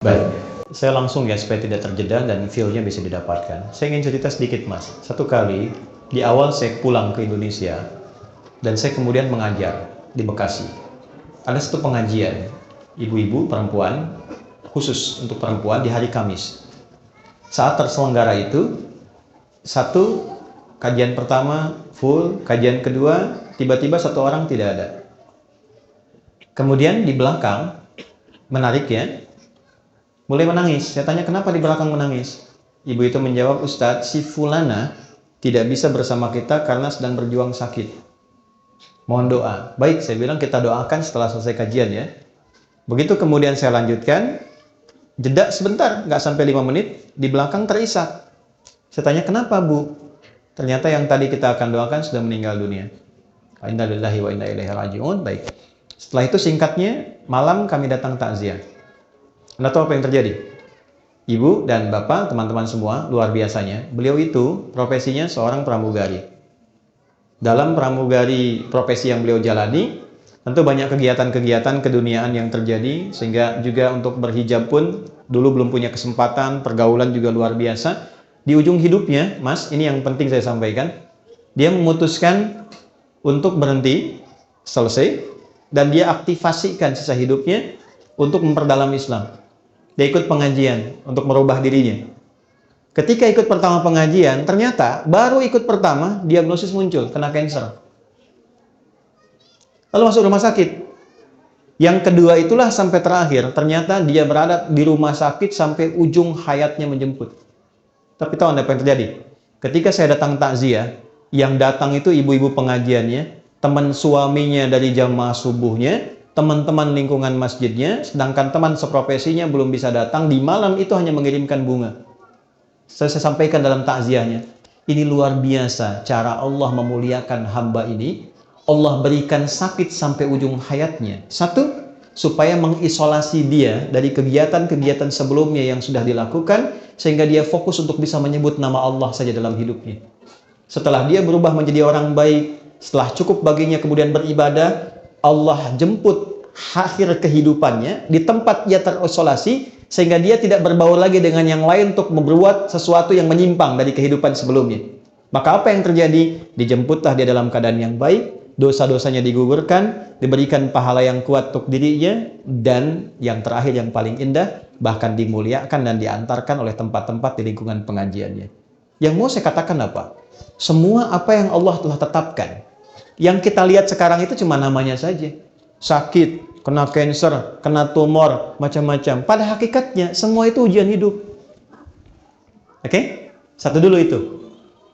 Baik, saya langsung ya supaya tidak terjeda dan feel-nya bisa didapatkan. Saya ingin cerita sedikit Mas. Satu kali di awal saya pulang ke Indonesia dan saya kemudian mengajar di Bekasi. Ada satu pengajian ibu-ibu perempuan khusus untuk perempuan di hari Kamis. Saat terselenggara itu, satu kajian pertama full, kajian kedua tiba-tiba satu orang tidak ada. Kemudian di belakang, menarik ya, mulai menangis. Saya tanya kenapa di belakang menangis. Ibu itu menjawab, Ustadz, si Fulana tidak bisa bersama kita karena sedang berjuang sakit. Mohon doa. Baik, saya bilang kita doakan setelah selesai kajian ya. Begitu kemudian saya lanjutkan, jeda sebentar, nggak sampai 5 menit, di belakang terisak. Saya tanya kenapa Bu? Ternyata yang tadi kita akan doakan sudah meninggal dunia. Inna lillahi wa inna ilaihi raji'un. Baik. Setelah itu singkatnya, malam kami datang takziah. Anda tahu apa yang terjadi? Ibu dan Bapak, teman-teman semua, luar biasanya. Beliau itu profesinya seorang pramugari. Dalam pramugari profesi yang beliau jalani, tentu banyak kegiatan-kegiatan keduniaan yang terjadi, sehingga juga untuk berhijab pun dulu belum punya kesempatan, pergaulan juga luar biasa. Di ujung hidupnya, Mas, ini yang penting saya sampaikan, dia memutuskan untuk berhenti, selesai, dan dia aktifasikan sisa hidupnya untuk memperdalam Islam. Dia ikut pengajian untuk merubah dirinya. Ketika ikut pertama pengajian, ternyata baru ikut pertama, diagnosis muncul, kena kanker. Lalu masuk rumah sakit. Yang kedua itulah sampai terakhir, ternyata dia berada di rumah sakit sampai ujung hayatnya menjemput. Tapi tahu Anda apa yang terjadi? Ketika saya datang takziah, yang datang itu ibu-ibu pengajiannya, teman suaminya dari jamaah subuhnya, teman-teman lingkungan masjidnya, sedangkan teman seprofesinya belum bisa datang, di malam itu hanya mengirimkan bunga. Saya sampaikan dalam takziahnya, ini luar biasa cara Allah memuliakan hamba ini. Allah berikan sakit sampai ujung hayatnya. Satu, supaya mengisolasi dia dari kegiatan-kegiatan sebelumnya yang sudah dilakukan, sehingga dia fokus untuk bisa menyebut nama Allah saja dalam hidupnya. Setelah dia berubah menjadi orang baik, setelah cukup baginya kemudian beribadah, Allah jemput akhir kehidupannya di tempat dia terisolasi, sehingga dia tidak berbaur lagi dengan yang lain untuk membuat sesuatu yang menyimpang dari kehidupan sebelumnya. Maka apa yang terjadi? Dijemputlah dia dalam keadaan yang baik, dosa-dosanya digugurkan, diberikan pahala yang kuat untuk dirinya, dan yang terakhir yang paling indah, bahkan dimuliakan dan diantarkan oleh tempat-tempat di lingkungan pengajiannya. Yang mau saya katakan apa? Semua apa yang Allah telah tetapkan, yang kita lihat sekarang itu cuma namanya saja. Sakit, kena kanker, kena tumor, macam-macam. Pada hakikatnya, semua itu ujian hidup. Oke? Satu dulu itu.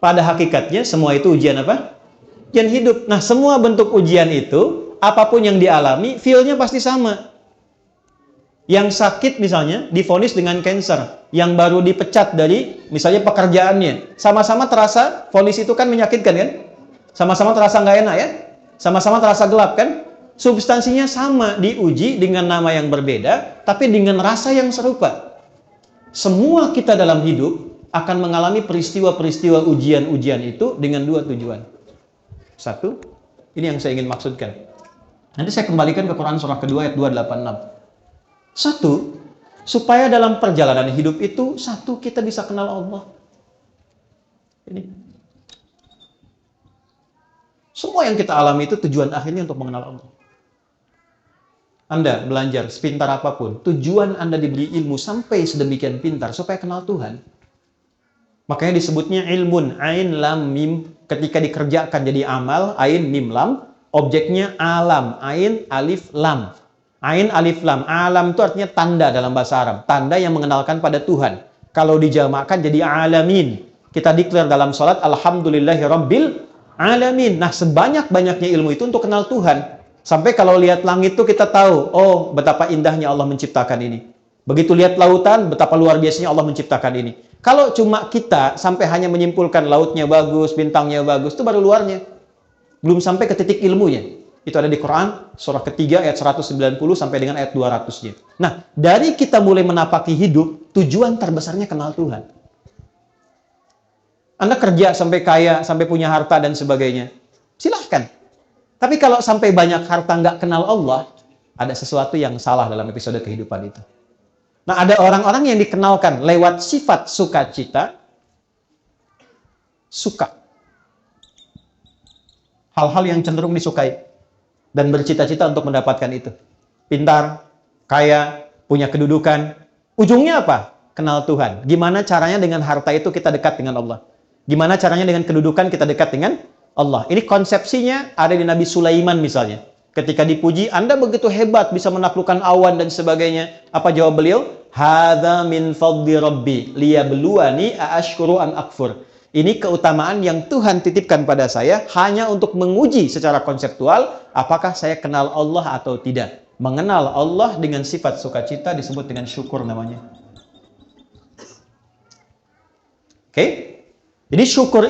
Pada hakikatnya, semua itu ujian apa? Ujian hidup. Nah, semua bentuk ujian itu, apapun yang dialami, feel-nya pasti sama. Yang sakit misalnya, divonis dengan kanker. Yang baru dipecat dari, misalnya pekerjaannya. Sama-sama terasa, vonis itu kan menyakitkan kan? Sama-sama terasa nggak enak ya? Sama-sama terasa gelap kan? Substansinya sama, diuji dengan nama yang berbeda, tapi dengan rasa yang serupa. Semua kita dalam hidup akan mengalami peristiwa-peristiwa ujian-ujian itu dengan dua tujuan. Satu, ini yang saya ingin maksudkan. Nanti saya kembalikan ke Quran surah kedua ayat 286. Satu, supaya dalam perjalanan hidup itu, satu, kita bisa kenal Allah. Ini. Semua yang kita alami itu tujuan akhirnya untuk mengenal Allah. Anda belajar sepintar apapun, tujuan Anda diberi ilmu sampai sedemikian pintar supaya kenal Tuhan. Makanya disebutnya ilmun, ain lam mim, ketika dikerjakan jadi amal, ain mim lam, objeknya alam, ain alif lam. Ain alif lam, alam itu artinya tanda dalam bahasa Arab, tanda yang mengenalkan pada Tuhan. Kalau dijamakkan jadi alamin. Kita declare dalam salat alhamdulillahi rabbil alamin. Nah, sebanyak-banyaknya ilmu itu untuk kenal Tuhan. Sampai kalau lihat langit itu kita tahu, oh betapa indahnya Allah menciptakan ini. Begitu lihat lautan, betapa luar biasanya Allah menciptakan ini. Kalau cuma kita sampai hanya menyimpulkan lautnya bagus, bintangnya bagus, itu baru luarnya. Belum sampai ke titik ilmunya. Itu ada di Quran, surah ketiga ayat 190 sampai dengan ayat 200-nya. Nah, dari kita mulai menapaki hidup, tujuan terbesarnya kenal Tuhan. Anda kerja sampai kaya, sampai punya harta dan sebagainya. Silahkan. Tapi kalau sampai banyak harta nggak kenal Allah, ada sesuatu yang salah dalam episode kehidupan itu. Nah, ada orang-orang yang dikenalkan lewat sifat sukacita, suka. Hal-hal yang cenderung disukai. Dan bercita-cita untuk mendapatkan itu. Pintar, kaya, punya kedudukan. Ujungnya apa? Kenal Tuhan. Gimana caranya dengan harta itu kita dekat dengan Allah? Gimana caranya dengan kedudukan kita dekat dengan Allah? Ini konsepsinya ada di Nabi Sulaiman misalnya. Ketika dipuji, Anda begitu hebat bisa menaklukkan awan dan sebagainya. Apa jawab beliau? Hadza min fadli rabbi liyabluwani aashkuru am akfur. Ini keutamaan yang Tuhan titipkan pada saya hanya untuk menguji secara konseptual apakah saya kenal Allah atau tidak. Mengenal Allah dengan sifat sukacita disebut dengan syukur namanya. Oke? Jadi syukur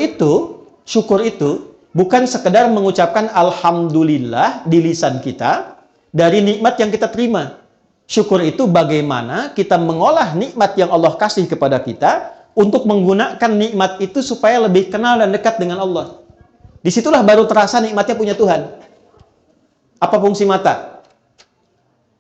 itu bukan sekedar mengucapkan alhamdulillah di lisan kita dari nikmat yang kita terima. Syukur itu bagaimana kita mengolah nikmat yang Allah kasih kepada kita untuk menggunakan nikmat itu supaya lebih kenal dan dekat dengan Allah. Disitulah baru terasa nikmatnya punya Tuhan. Apa fungsi mata?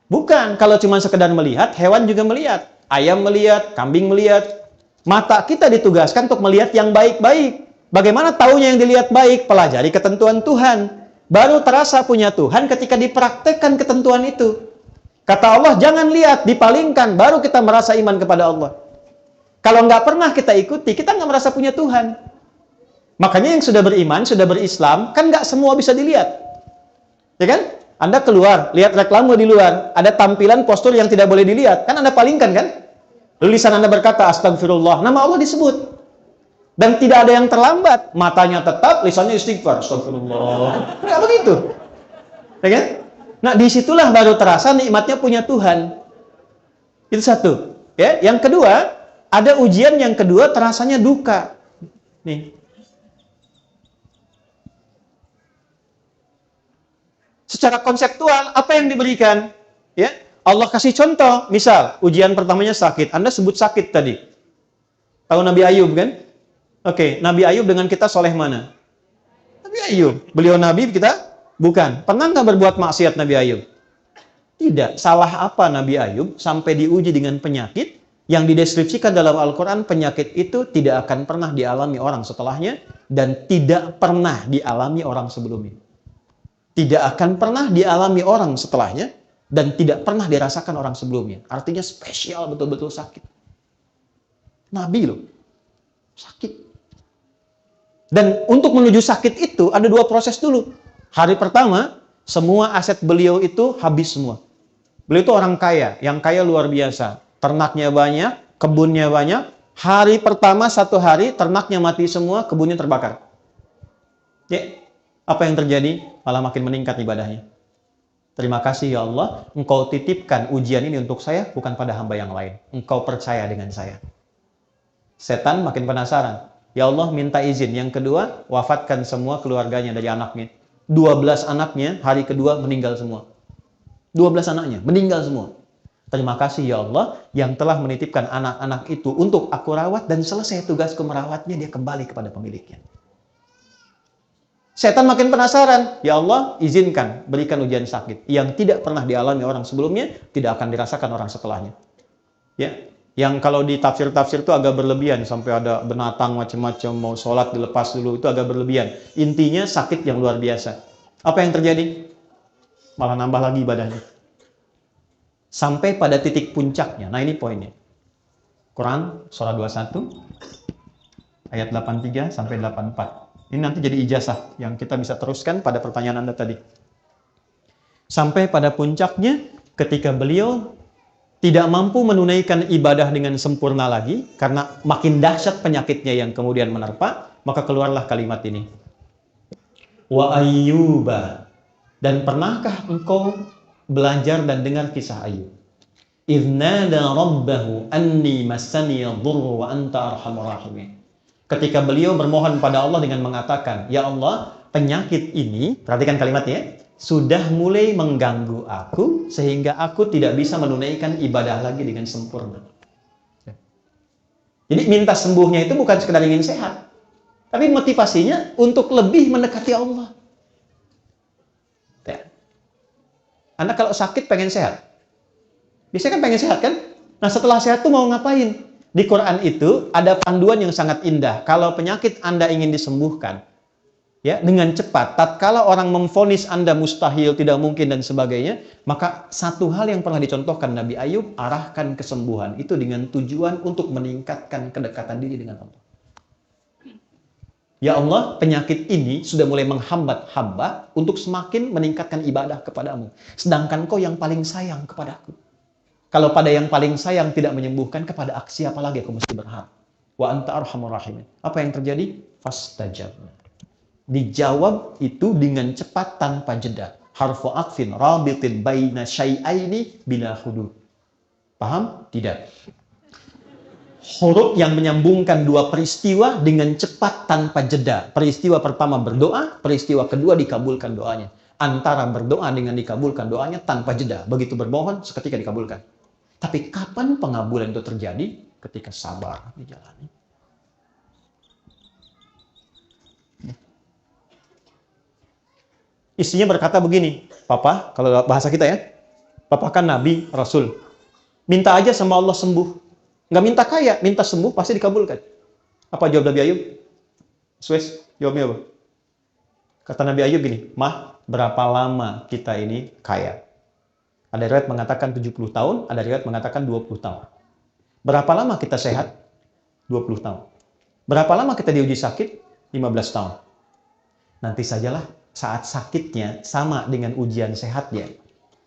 Bukan, kalau cuma sekedar melihat, hewan juga melihat. Ayam melihat, kambing melihat. Mata kita ditugaskan untuk melihat yang baik-baik. Bagaimana taunya yang dilihat baik? Pelajari ketentuan Tuhan. Baru terasa punya Tuhan ketika dipraktekkan ketentuan itu. Kata Allah, jangan lihat, dipalingkan. Baru kita merasa iman kepada Allah. Kalau nggak pernah kita ikuti, kita nggak merasa punya Tuhan. Makanya yang sudah beriman, sudah berislam, kan nggak semua bisa dilihat. Ya kan? Anda keluar, lihat reklame di luar, ada tampilan postur yang tidak boleh dilihat. Kan Anda palingkan kan? Lalu lisan Anda berkata, astagfirullah, nama Allah disebut. Dan tidak ada yang terlambat. Matanya tetap, lisannya istighfar. Astagfirullah. Nggak begitu. Ya kan? Nah, disitulah baru terasa nikmatnya punya Tuhan. Itu satu. Ya, yang kedua, ada ujian yang kedua terasanya duka. Nih. Secara konseptual, apa yang diberikan? Ya, Allah kasih contoh. Misal, ujian pertamanya sakit. Anda sebut sakit tadi. Tahu Nabi Ayub kan? Oke, Nabi Ayub dengan kita soleh mana? Nabi Ayub. Beliau Nabi, kita bukan. Pernah nggak berbuat maksiat Nabi Ayub? Tidak. Salah apa Nabi Ayub sampai diuji dengan penyakit yang dideskripsikan dalam Al-Quran? Penyakit itu tidak akan pernah dialami orang setelahnya dan tidak pernah dialami orang sebelumnya. Tidak akan pernah dialami orang setelahnya dan tidak pernah dirasakan orang sebelumnya. Artinya spesial, betul-betul sakit. Nabi loh, sakit. Dan untuk menuju sakit itu ada dua proses dulu. Hari pertama, semua aset beliau itu habis semua. Beliau itu orang kaya, yang kaya luar biasa. Ternaknya banyak, kebunnya banyak. Hari pertama, satu hari, ternaknya mati semua, kebunnya terbakar. Ya, apa yang terjadi? Malah makin meningkat ibadahnya. Terima kasih ya Allah, Engkau titipkan ujian ini untuk saya, bukan pada hamba yang lain. Engkau percaya dengan saya. Setan makin penasaran. Ya Allah, minta izin. Yang kedua, wafatkan semua keluarganya dari anaknya. 12 anaknya, hari kedua meninggal semua. 12 anaknya, meninggal semua. Terima kasih ya Allah yang telah menitipkan anak-anak itu untuk aku rawat dan selesai tugasku merawatnya, dia kembali kepada pemiliknya. Setan makin penasaran. Ya Allah, izinkan, berikan ujian sakit yang tidak pernah dialami orang sebelumnya, tidak akan dirasakan orang setelahnya. Ya, yang kalau di tafsir-tafsir itu agak berlebihan, sampai ada binatang macam-macam, mau sholat dilepas dulu, itu agak berlebihan. Intinya sakit yang luar biasa. Apa yang terjadi? Malah nambah lagi ibadahnya. Sampai pada titik puncaknya. Nah, ini poinnya. Quran surah 21 ayat 83 sampai 84. Ini nanti jadi ijazah yang kita bisa teruskan pada pertanyaan Anda tadi. Sampai pada puncaknya ketika beliau tidak mampu menunaikan ibadah dengan sempurna lagi karena makin dahsyat penyakitnya yang kemudian menerpa, maka keluarlah kalimat ini. Wa ayyuba. Dan pernahkah engkau belajar dan dengar kisah Ayub? Idznada rabbahu anni massani yadhurru wa anta arhamur rahimin. Ketika beliau bermohon pada Allah dengan mengatakan, ya Allah, penyakit ini, perhatikan kalimatnya, sudah mulai mengganggu aku sehingga aku tidak bisa menunaikan ibadah lagi dengan sempurna. Jadi minta sembuhnya itu bukan sekedar ingin sehat, tapi motivasinya untuk lebih mendekati Allah. Ya. Anda kalau sakit pengen sehat. Biasanya kan pengen sehat kan? Nah, setelah sehat tuh mau ngapain? Di Quran itu ada panduan yang sangat indah. Kalau penyakit Anda ingin disembuhkan, ya, dengan cepat, tatkala orang memvonis Anda mustahil, tidak mungkin dan sebagainya, maka satu hal yang pernah dicontohkan Nabi Ayub, arahkan kesembuhan itu dengan tujuan untuk meningkatkan kedekatan diri dengan Allah. Ya Allah, penyakit ini sudah mulai menghambat hamba untuk semakin meningkatkan ibadah kepadamu. Sedangkan kau yang paling sayang kepadaku. Kalau pada yang paling sayang tidak menyembuhkan, kepada siapa lagi aku mesti berharap? Wa anta arhamur rahimin. Apa yang terjadi? Fastajabna. Dijawab itu dengan cepat tanpa jeda. Harfu aqfin rabitin baina syai'aini bila hudud. Paham? Tidak. Huruf yang menyambungkan dua peristiwa dengan cepat tanpa jeda. Peristiwa pertama berdoa, peristiwa kedua dikabulkan doanya. Antara berdoa dengan dikabulkan doanya tanpa jeda. Begitu bermohon, seketika dikabulkan. Tapi kapan pengabulan itu terjadi? Ketika sabar dijalani. Istrinya berkata begini, Papa, kalau bahasa kita ya, Papa kan Nabi, Rasul. Minta aja sama Allah sembuh. Nggak minta kaya, minta sembuh, pasti dikabulkan. Apa jawab Nabi Ayub? Suez, jawabnya apa? Kata Nabi Ayub gini, Mah, berapa lama kita ini kaya? Ada riwayat mengatakan 70 tahun, ada riwayat mengatakan 20 tahun. Berapa lama kita sehat? 20 tahun. Berapa lama kita diuji sakit? 15 tahun. Nanti sajalah saat sakitnya sama dengan ujian sehatnya.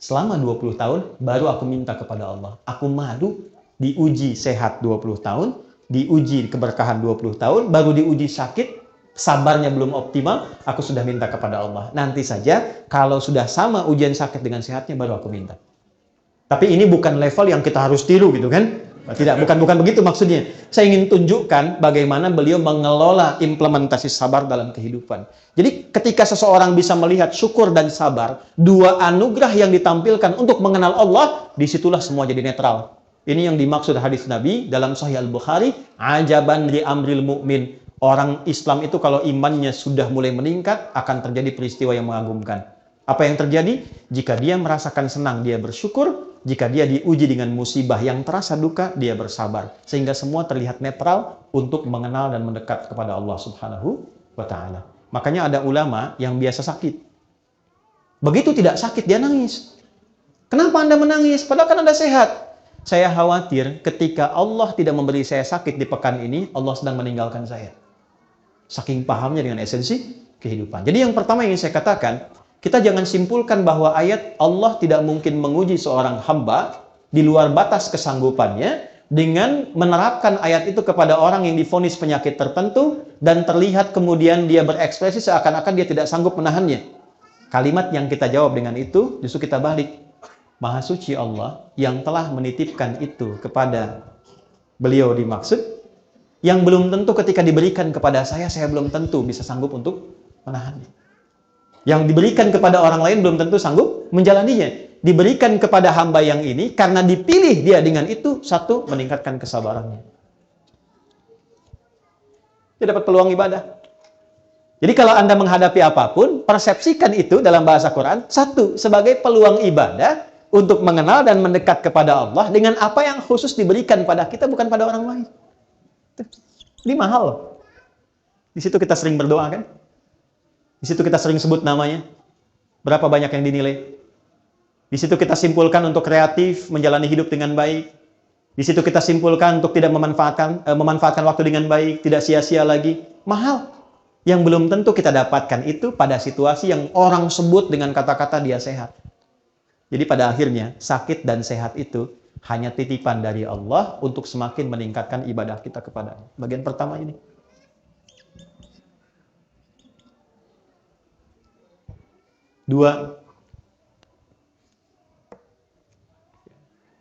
Selama 20 tahun, baru aku minta kepada Allah. Aku malu diuji sehat 20 tahun, diuji keberkahan 20 tahun, baru diuji sakit, sabarnya belum optimal, aku sudah minta kepada Allah. Nanti saja, kalau sudah sama ujian sakit dengan sehatnya, baru aku minta. Tapi ini bukan level yang kita harus tiru gitu kan? Tidak, bukan begitu maksudnya. Saya ingin tunjukkan bagaimana beliau mengelola implementasi sabar dalam kehidupan. Jadi ketika seseorang bisa melihat syukur dan sabar, dua anugerah yang ditampilkan untuk mengenal Allah, disitulah semua jadi netral. Ini yang dimaksud hadis Nabi dalam Sahih Al-Bukhari, ajaban li amril mu'min. Orang Islam itu kalau imannya sudah mulai meningkat, akan terjadi peristiwa yang mengagumkan. Apa yang terjadi? Jika dia merasakan senang, dia bersyukur. Jika dia diuji dengan musibah yang terasa duka, dia bersabar. Sehingga semua terlihat netral untuk mengenal dan mendekat kepada Allah Subhanahu wa Ta'ala. Makanya ada ulama yang biasa sakit. Begitu tidak sakit, dia nangis. Kenapa Anda menangis? Padahal kan Anda sehat. Saya khawatir ketika Allah tidak memberi saya sakit di pekan ini, Allah sedang meninggalkan saya. Saking pahamnya dengan esensi kehidupan. Jadi yang pertama yang ingin saya katakan, kita jangan simpulkan bahwa ayat Allah tidak mungkin menguji seorang hamba di luar batas kesanggupannya dengan menerapkan ayat itu kepada orang yang divonis penyakit tertentu dan terlihat kemudian dia berekspresi seakan-akan dia tidak sanggup menahannya. Kalimat yang kita jawab dengan itu, justru kita balik. Maha suci Allah yang telah menitipkan itu kepada beliau dimaksud, yang belum tentu ketika diberikan kepada saya belum tentu bisa sanggup untuk menahannya. Yang diberikan kepada orang lain belum tentu sanggup menjalaninya. Diberikan kepada hamba yang ini karena dipilih dia dengan itu, satu, meningkatkan kesabarannya. Dia dapat peluang ibadah. Jadi kalau Anda menghadapi apapun, persepsikan itu dalam bahasa Quran, satu, sebagai peluang ibadah untuk mengenal dan mendekat kepada Allah dengan apa yang khusus diberikan pada kita, bukan pada orang lain. Ini mahal loh. Di situ kita sering berdoa kan? Di situ kita sering sebut namanya. Berapa banyak yang dinilai? Di situ kita simpulkan untuk kreatif, menjalani hidup dengan baik. Di situ kita simpulkan untuk tidak memanfaatkan waktu dengan baik, tidak sia-sia lagi. Mahal. Yang belum tentu kita dapatkan itu pada situasi yang orang sebut dengan kata-kata dia sehat. Jadi pada akhirnya, sakit dan sehat itu hanya titipan dari Allah untuk semakin meningkatkan ibadah kita kepada-Nya. Bagian pertama ini. Dua.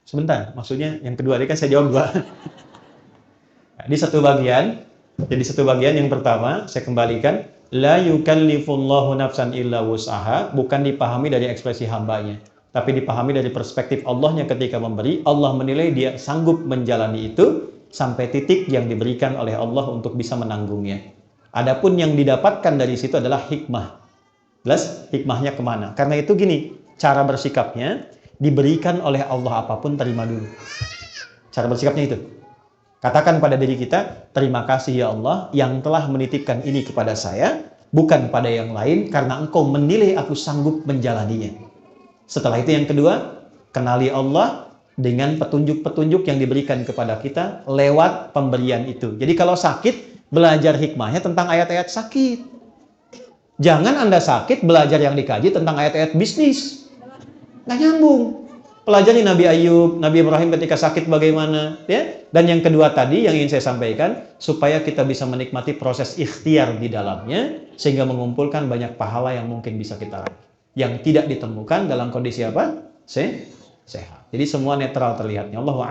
Sebentar, maksudnya yang kedua, ini kan saya jawab dua. Di satu bagian, jadi satu bagian yang pertama, saya kembalikan. La yukallifullahu nafsan illa wus'aha, bukan dipahami dari ekspresi hambanya, tapi dipahami dari perspektif Allahnya ketika memberi. Allah menilai dia sanggup menjalani itu sampai titik yang diberikan oleh Allah untuk bisa menanggungnya. Adapun yang didapatkan dari situ adalah hikmah. Jelas hikmahnya kemana? Karena itu gini, cara bersikapnya, diberikan oleh Allah apapun terima dulu. Cara bersikapnya itu. Katakan pada diri kita, terima kasih ya Allah yang telah menitipkan ini kepada saya, bukan pada yang lain, karena Engkau menilai aku sanggup menjalaninya. Setelah itu yang kedua, kenali Allah dengan petunjuk-petunjuk yang diberikan kepada kita lewat pemberian itu. Jadi kalau sakit, belajar hikmahnya tentang ayat-ayat sakit. Jangan Anda sakit, belajar yang dikaji tentang ayat-ayat bisnis. Nggak nyambung. Pelajari Nabi Ayub, Nabi Ibrahim ketika sakit bagaimana, ya. Dan yang kedua tadi yang ingin saya sampaikan, supaya kita bisa menikmati proses ikhtiar di dalamnya, sehingga mengumpulkan banyak pahala yang mungkin bisa kita raih. Yang tidak ditemukan dalam kondisi apa? Sehat. Jadi semua netral terlihatnya. Allahu a'lam.